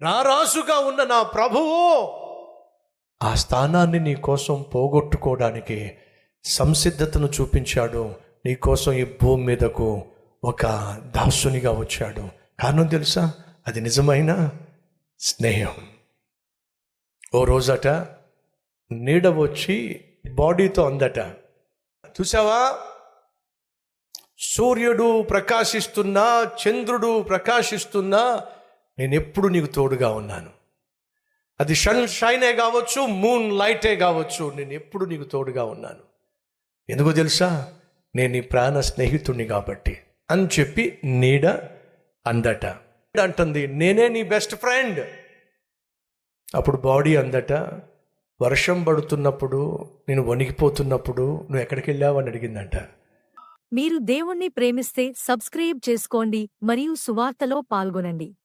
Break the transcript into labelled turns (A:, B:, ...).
A: రారాజుగా ఉన్న నా ప్రభువు ఆ స్థానాన్ని నీ కోసం పోగొట్టుకోవడానికి సంసిద్ధతను చూపించాడు. నీ కోసం ఈ భూమి మీదకు ఒక దాసునిగా వచ్చాడు. కారణం తెలుసా? అది నిజమైన స్నేహం. ఓ రోజట నీడ వచ్చి బాడీతో అందట, చూసావా, సూర్యుడు ప్రకాశిస్తున్నా, చంద్రుడు ప్రకాశిస్తున్నా, నేను ఎప్పుడు నీకు తోడుగా ఉన్నాను. అది సన్ షైనే కావచ్చు, మూన్ లైటే కావచ్చు, నేను ఎప్పుడు నీకు తోడుగా ఉన్నాను. ఎందుకో తెలుసా? నేను నీ ప్రాణ స్నేహితుడిని కాబట్టి అని చెప్పి నీడ అందట. అంటుంది, నేనే నీ బెస్ట్ ఫ్రెండ్. అప్పుడు బాడీ అందట, వర్షం పడుతున్నప్పుడు నేను వణికిపోతున్నప్పుడు నువ్వు ఎక్కడికి వెళ్ళావు అని అడిగిందంట.
B: మీరు దేవుణ్ణి ప్రేమిస్తే సబ్స్క్రైబ్ చేసుకోండి మరియు సువార్తలో పాల్గొనండి.